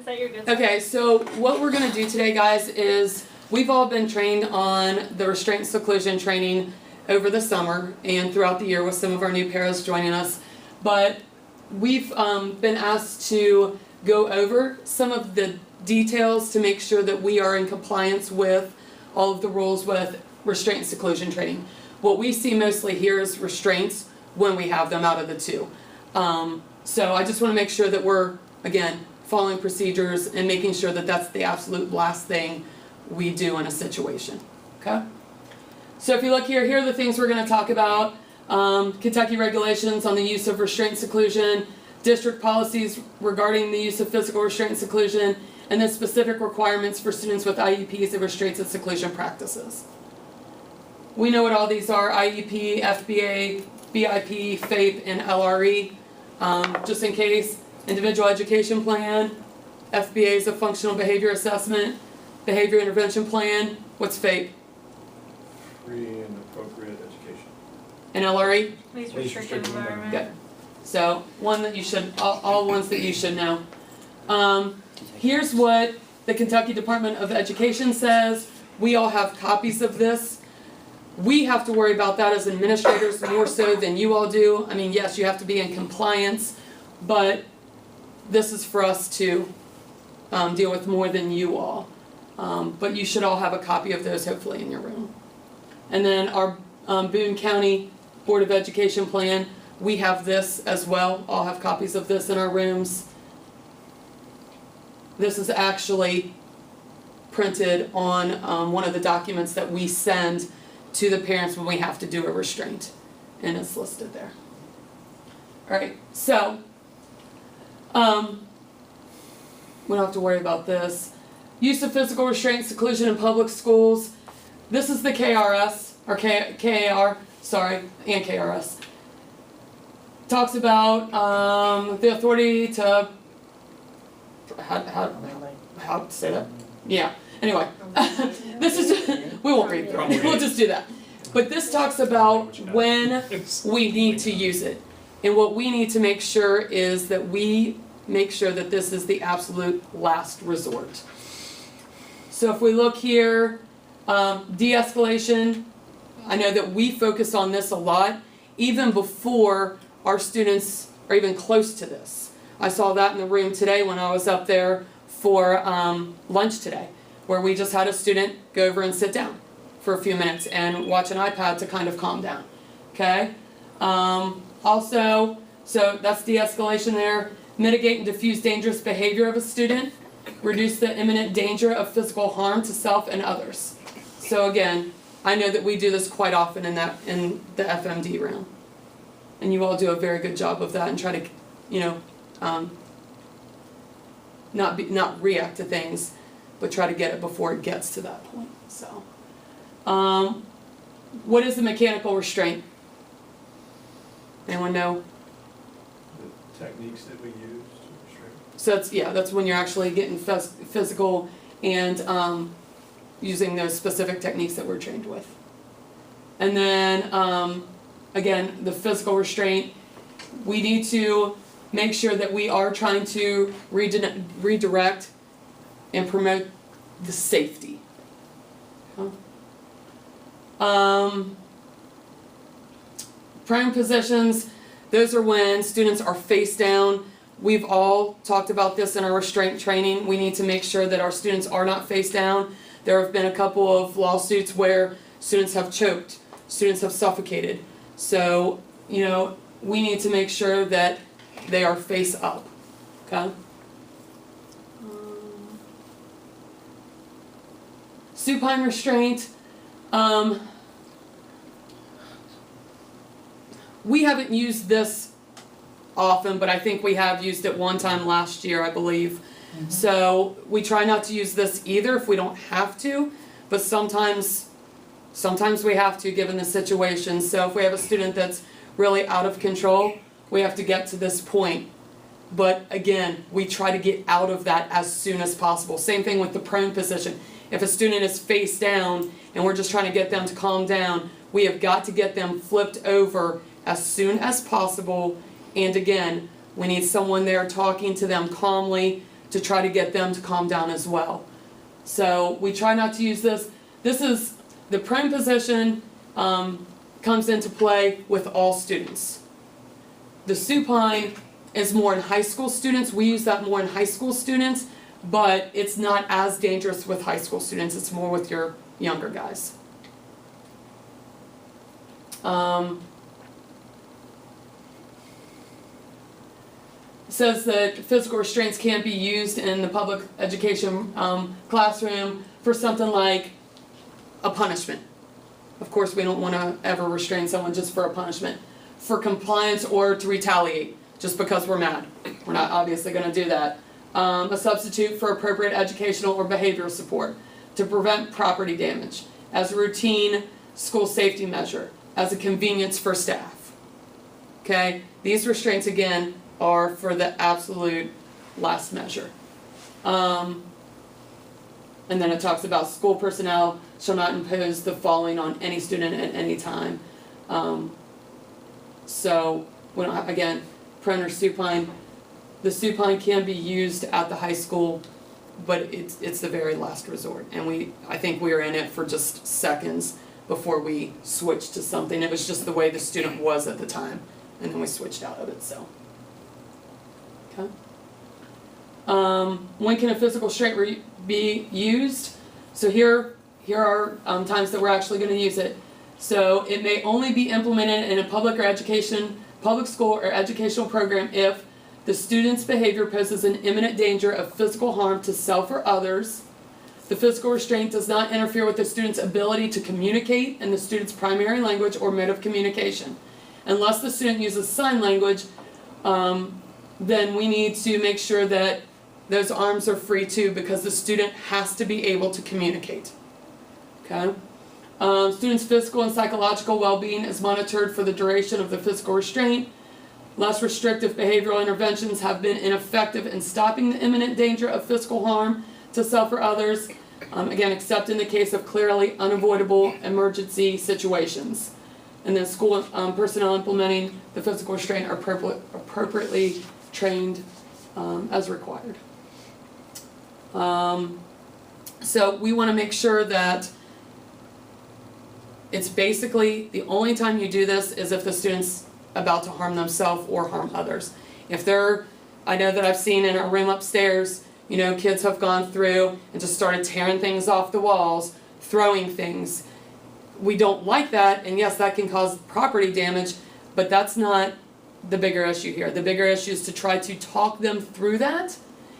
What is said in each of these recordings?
Say you're good. Okay, so what we're gonna do today, guys, is we've all been trained on the restraint and seclusion training over the summer and throughout the year with some of our new paras joining us. But we've been asked to go over some of the details to make sure that we are in compliance with all of the rules with restraint and seclusion training. What we see mostly here is restraints when we have them out of the two. So I just want to make sure that we're, again, following procedures and making sure that that's the absolute last thing we do in a situation, okay? So if you look here, here are the things we're going to talk about. Kentucky regulations on the use of restraint and seclusion, district policies regarding the use of physical restraint and seclusion, and then specific requirements for students with IEPs of restraints and seclusion practices. We know what all these are: IEP, FBA, BIP, FAPE, and LRE. Just in case, individual education plan, FBA is a functional behavior assessment, behavior intervention plan. What's FAPE? Free and appropriate education. And LRE? Least restrictive environment. Good. So one that you should, all ones that you should know. Here's what the Kentucky Department of Education says. We all have copies of this. We have to worry about that as administrators more so than you all do. I mean, yes, you have to be in compliance, but this is for us to deal with more than you all. But you should all have a copy of those hopefully in your room. And then our Boone County Board of Education plan, we have this as well. All have copies of this in our rooms. This is actually printed on one of the documents that we send to the parents when we have to do a restraint, and it's listed there. All right, so we don't have to worry about this. Use of physical restraint, seclusion in public schools. This is the KRS, or KAR, sorry, and KRS. Talks about the authority to, how to say that? Yeah, anyway. This is, we won't read through it, we'll just do that. But this talks about when we need to use it. And what we need to make sure is that we make sure that this is the absolute last resort. So if we look here, de-escalation, I know that we focus on this a lot, even before our students are even close to this. I saw that in the room today when I was up there for lunch today, where we just had a student go over and sit down for a few minutes and watch an iPad to kind of calm down, okay? Also, so that's de-escalation there. Mitigate and diffuse dangerous behavior of a student. Reduce the imminent danger of physical harm to self and others. So again, I know that we do this quite often in the FMD realm. And you all do a very good job of that and try to, you know, not react to things, but try to get it before it gets to that point. So, what is the mechanical restraint? Anyone know? The techniques that we use to restrain. So that's when you're actually getting physical and using those specific techniques that we're trained with. And then again, the physical restraint, we need to make sure that we are trying to redirect and promote the safety. Prone positions, those are when students are face down. We've all talked about this in our restraint training. We need to make sure that our students are not face down. There have been a couple of lawsuits where students have choked, students have suffocated. So, you know, we need to make sure that they are face up, okay? Supine restraint, we haven't used this often, but I think we have used it one time last year, I believe. Mm-hmm. So we try not to use this either if we don't have to, but sometimes we have to given the situation. So if we have a student that's really out of control, we have to get to this point. But again, we try to get out of that as soon as possible. Same thing with the prone position. If a student is face down and we're just trying to get them to calm down, we have got to get them flipped over as soon as possible. And again, we need someone there talking to them calmly to try to get them to calm down as well. So we try not to use this. This is, the prone position comes into play with all students. The supine is more in high school students. We use that more in high school students, but it's not as dangerous with high school students. It's more with your younger guys. It says that physical restraints can be used in the public education classroom for something like a punishment. Of course, we don't want to ever restrain someone just for a punishment. For compliance or to retaliate, just because we're mad. We're not obviously going to do that. A substitute for appropriate educational or behavioral support. To prevent property damage. As a routine school safety measure. As a convenience for staff. Okay? These restraints, again, are for the absolute last measure. And then it talks about school personnel shall not impose the following on any student at any time. So, we don't have, again, prone or supine. The supine can be used at the high school, but it's the very last resort. And I think we were in it for just seconds before we switched to something. It was just the way the student was at the time, and then we switched out of it, so. Okay. When can a physical restraint be used? So here are times that we're actually going to use it. So it may only be implemented in a public school or educational program if the student's behavior poses an imminent danger of physical harm to self or others. The physical restraint does not interfere with the student's ability to communicate in the student's primary language or mode of communication. Unless the student uses sign language, then we need to make sure that those arms are free too, because the student has to be able to communicate. Okay? Students' physical and psychological well-being is monitored for the duration of the physical restraint. Less restrictive behavioral interventions have been ineffective in stopping the imminent danger of physical harm to self or others, again, except in the case of clearly unavoidable emergency situations. And then school personnel implementing the physical restraint are appropriately trained as required. So we want to make sure that it's basically the only time you do this is if the student's about to harm themselves or harm others. If I know that I've seen in a room upstairs, kids have gone through and just started tearing things off the walls, throwing things. We don't like that, and yes, that can cause property damage, but that's not the bigger issue here. The bigger issue is to try to talk them through that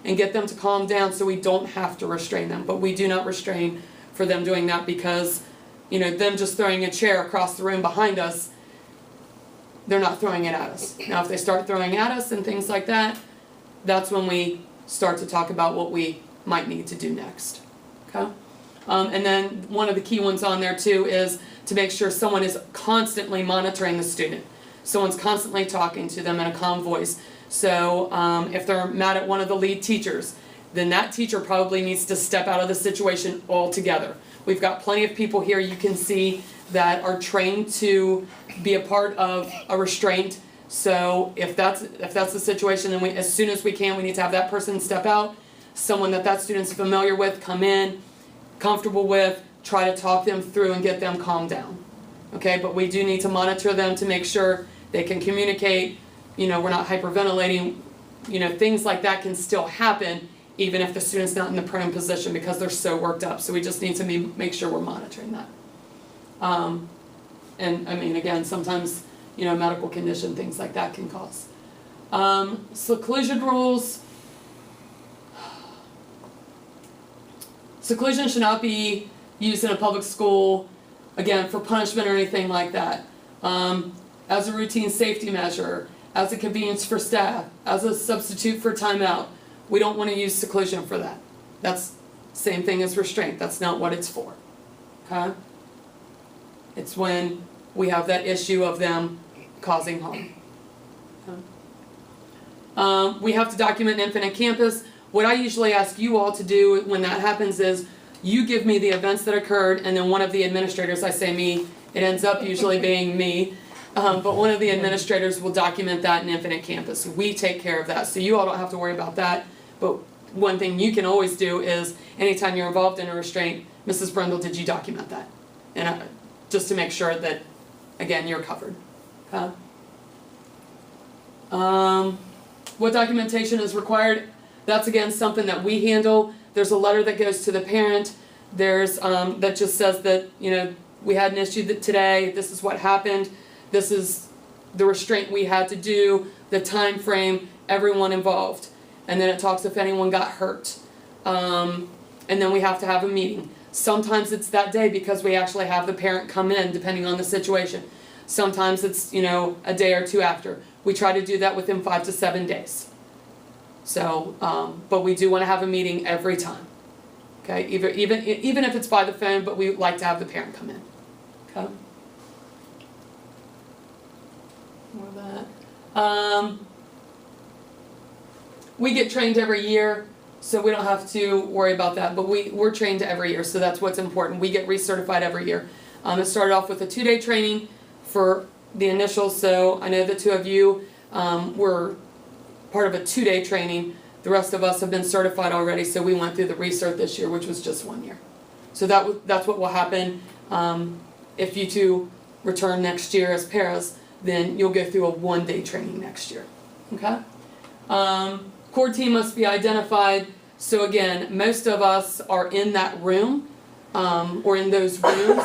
and get them to calm down so we don't have to restrain them. But we do not restrain for them doing that because, them just throwing a chair across the room behind us, they're not throwing it at us. Now, if they start throwing at us and things like that, that's when we start to talk about what we might need to do next. Okay? And then one of the key ones on there too is to make sure someone is constantly monitoring the student. Someone's constantly talking to them in a calm voice. So if they're mad at one of the lead teachers, then that teacher probably needs to step out of the situation altogether. We've got plenty of people here you can see that are trained to be a part of a restraint. So if that's the situation, then as soon as we can, we need to have that person step out. Someone that student's familiar with, come in, comfortable with, try to talk them through and get them calmed down. Okay, but we do need to monitor them to make sure they can communicate. We're not hyperventilating. Things like that can still happen even if the student's not in the prone position because they're so worked up. So we just need to make sure we're monitoring that. And I mean, again, sometimes, medical condition, things like that can cause. Seclusion rules. Seclusion should not be used in a public school, again, for punishment or anything like that. As a routine safety measure, as a convenience for staff, as a substitute for timeout. We don't want to use seclusion for that. That's the same thing as restraint. That's not what it's for. Okay? It's when we have that issue of them causing harm. Okay? We have to document an infinite campus. What I usually ask you all to do when that happens is you give me the events that occurred, and then one of the administrators, I say me, it ends up usually being me, but one of the administrators will document that in Infinite Campus. We take care of that, so you all don't have to worry about that. But one thing you can always do is, anytime you're involved in a restraint, Mrs. Brundle, did you document that? And just to make sure that, again, you're covered. Okay? What documentation is required? That's again something that we handle. There's a letter that goes to the parent. There's that just says that, you know, we had an issue today, this is what happened, this is the restraint we had to do, the time frame, everyone involved. And then it talks if anyone got hurt. And then we have to have a meeting. Sometimes it's that day because we actually have the parent come in, depending on the situation. Sometimes it's, you know, a day or two after. We try to do that within 5 to 7 days. So, but we do want to have a meeting every time. Okay, even if it's by the phone, but we like to have the parent come in. Okay. More of that. We get trained every year, so we don't have to worry about that. But we're trained every year, so that's what's important. We get recertified every year. It started off with a 2-day training for the initial. So I know the two of you were part of a 2-day training. The rest of us have been certified already, so we went through the recert this year, which was just 1 year. So that's what will happen. If you two return next year as paras, then you'll go through a 1-day training next year. Okay? Core team must be identified. So again, most of us are in that room or in those rooms,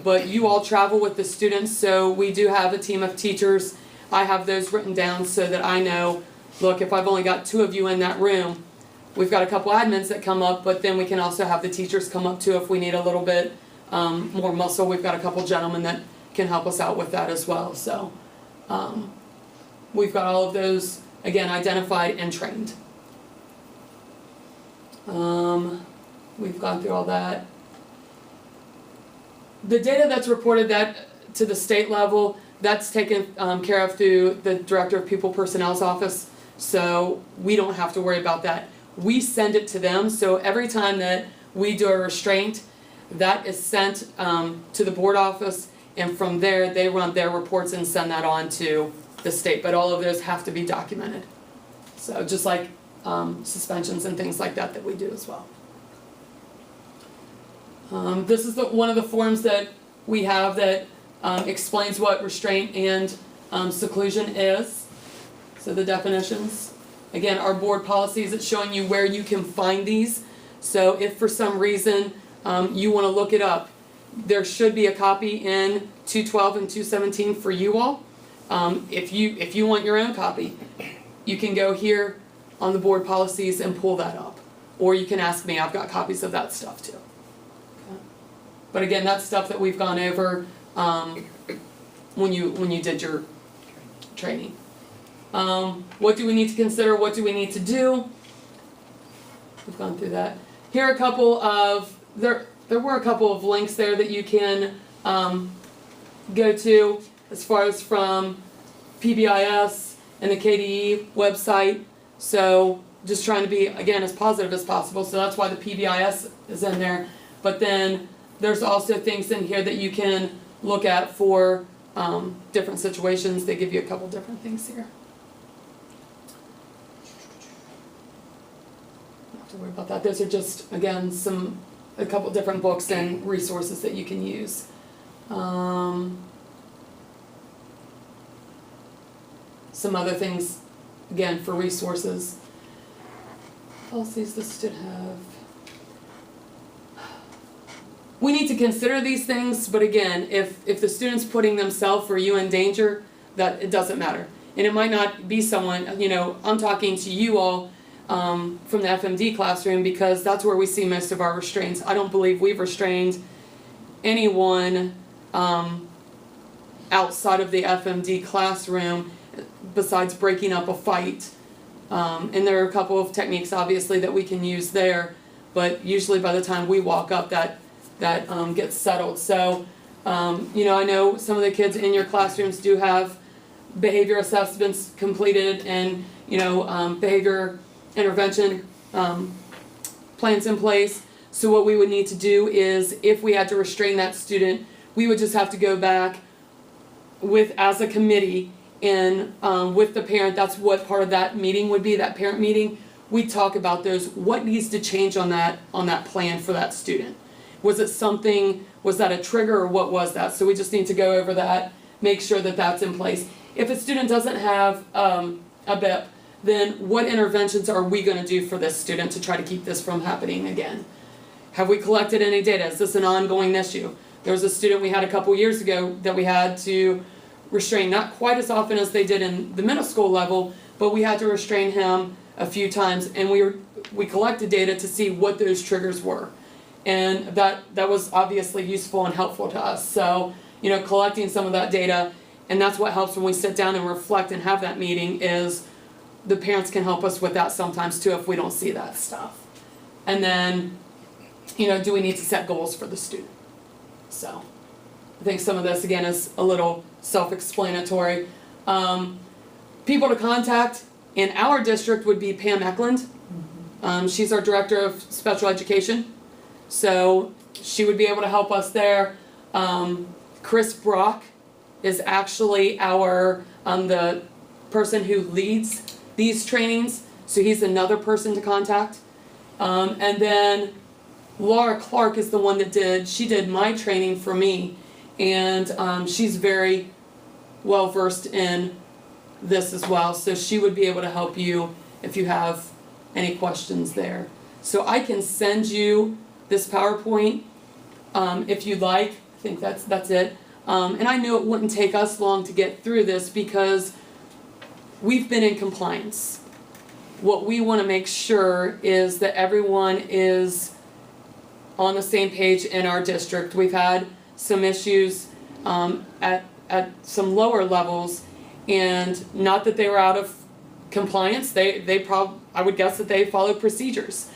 but you all travel with the students, so we do have a team of teachers. I have those written down so that I know, look, if I've only got 2 of you in that room, we've got a couple admins that come up, but then we can also have the teachers come up too if we need a little bit more muscle. We've got a couple gentlemen that can help us out with that as well. So we've got all of those, again, identified and trained. We've gone through all that. The data that's reported that to the state level, that's taken care of through the Director of People Personnel's office, so we don't have to worry about that. We send it to them, so every time that we do a restraint, that is sent to the board office, and from there they run their reports and send that on to the state, but all of those have to be documented. So just like suspensions and things like that we do as well. This is one of the forms that we have that explains what restraint and seclusion is. So the definitions. Again, our board policies, it's showing you where you can find these. So if for some reason you want to look it up, there should be a copy in 212 and 217 for you all. If you want your own copy, you can go here on the board policies and pull that up. Or you can ask me, I've got copies of that stuff too. Okay. But again, that's stuff that we've gone over when you did your training. What do we need to consider? What do we need to do? We've gone through that. Here are a couple of, there were a couple of links there that you can go to as far as from PBIS and the KDE website. So just trying to be, again, as positive as possible. So that's why the PBIS is in there. But then there's also things in here that you can look at for different situations. They give you a couple different things here. Don't have to worry about that. Those are just, again, a couple different books and resources that you can use. Some other things, again, for resources. Policies listed have. We need to consider these things, but again, if the student's putting themselves or you in danger, that it doesn't matter. And it might not be someone, you know, I'm talking to you all from the FMD classroom because that's where we see most of our restraints. I don't believe we've restrained anyone outside of the FMD classroom besides breaking up a fight. And there are a couple of techniques obviously that we can use there, but usually by the time we walk up that gets settled. So you know, I know some of the kids in your classrooms do have behavior assessments completed and, you know, behavior intervention plans in place. So what we would need to do is, if we had to restrain that student, we would just have to go back as a committee and with the parent. That's what part of that meeting would be, that parent meeting. we talk about those, what needs to change on that plan for that student. Was it something, was that a trigger, or what was that? So we just need to go over that, make sure that that's in place. If a student doesn't have a BIP, then what interventions are we going to do for this student to try to keep this from happening again? Have we collected any data? Is this an ongoing issue? There was a student we had a couple years ago that we had to restrain, not quite as often as they did in the middle school level, but we had to restrain him a few times, and we collected data to see what those triggers were. And that was obviously useful and helpful to us. So, collecting some of that data, and that's what helps when we sit down and reflect and have that meeting, is the parents can help us with that sometimes too if we don't see that stuff. And then, do we need to set goals for the student? So, I think some of this again is a little self-explanatory. People to contact in our district would be Pam Eklund. She's our director of special education, so she would be able to help us there. Chris Brock is actually our the person who leads these trainings, so he's another person to contact. And then Laura Clark is the one that did my training for me, and she's very well versed in this as well, so she would be able to help you if you have any questions there. So I can send you this PowerPoint if you'd like. I think that's it. And I knew it wouldn't take us long to get through this because we've been in compliance. What we want to make sure is that everyone is on the same page in our district. We've had some issues at some lower levels, and not that they were out of compliance. I would guess that they followed procedures,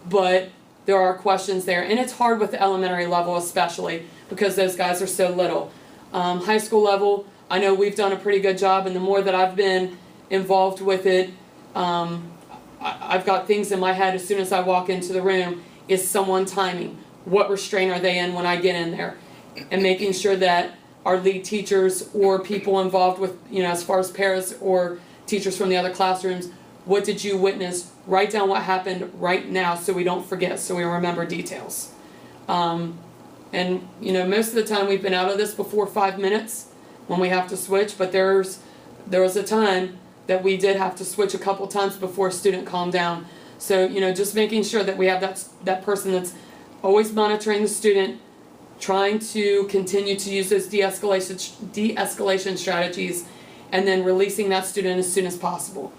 but there are questions there, and it's hard with the elementary level especially because those guys are so little. High school level, I know we've done a pretty good job, and the more that I've been involved with it, I've got things in my head as soon as I walk into the room. Is someone timing? What restraint are they in when I get in there? And making sure that our lead teachers or people involved with, as far as paras or teachers from the other classrooms, what did you witness? Write down what happened right now so we don't forget, so we remember details. And most of the time we've been out of this before 5 minutes when we have to switch, but there was a time that we did have to switch a couple times before a student calmed down. So, just making sure that we have that person that's always monitoring the student, trying to continue to use those de-escalation strategies, and then releasing that student as soon as possible.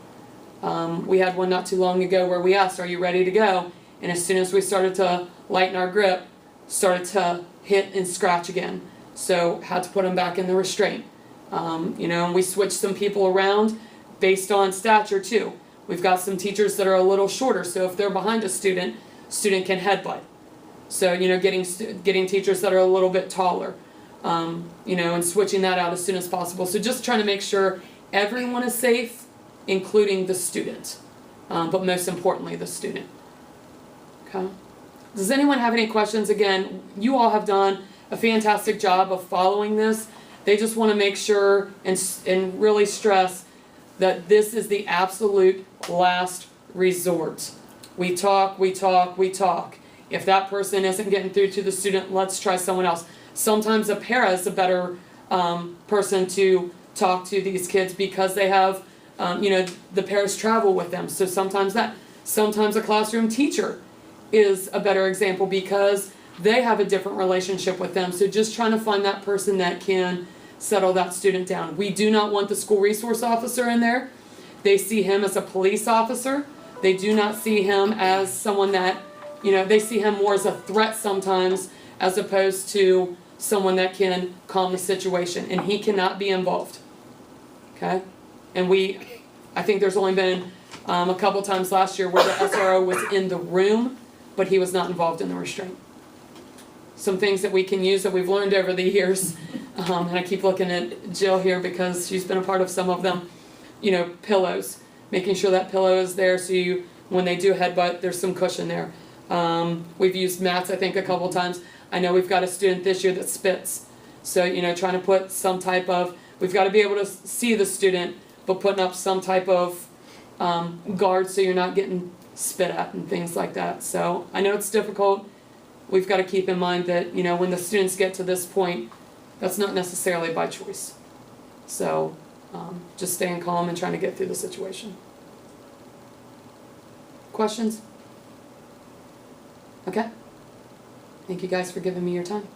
We had one not too long ago where we asked, "Are you ready to go?" And as soon as we started to lighten our grip, started to hit and scratch again. So had to put them back in the restraint. And we switched some people around based on stature too. We've got some teachers that are a little shorter, so if they're behind a student can headbutt. So, getting teachers that are a little bit taller, and switching that out as soon as possible. So just trying to make sure everyone is safe, including the student, but most importantly, the student. Okay. Does anyone have any questions? Again, you all have done a fantastic job of following this. They just want to make sure and really stress that this is the absolute last resort. We talk. If that person isn't getting through to the student, let's try someone else. Sometimes a para is a better person to talk to these kids because they have, the paras travel with them. So sometimes a classroom teacher is a better example because they have a different relationship with them. So just trying to find that person that can settle that student down. We do not want the school resource officer in there. They see him as a police officer. They do not see him as someone that, they see him more as a threat sometimes as opposed to someone that can calm the situation, and he cannot be involved. Okay? And I think there's only been a couple times last year where the SRO was in the room, but he was not involved in the restraint. Some things that we can use that we've learned over the years, and I keep looking at Jill here because she's been a part of some of them, pillows. Making sure that pillow is there so when they do headbutt, there's some cushion there. We've used mats, I think, a couple times. I know we've got a student this year that spits. So, trying to put some type of, we've got to be able to see the student, but putting up some type of guard so you're not getting spit at and things like that. So I know it's difficult. We've got to keep in mind that, you know, when the students get to this point, that's not necessarily by choice. So just staying calm and trying to get through the situation. Questions? Okay. Thank you guys for giving me your time.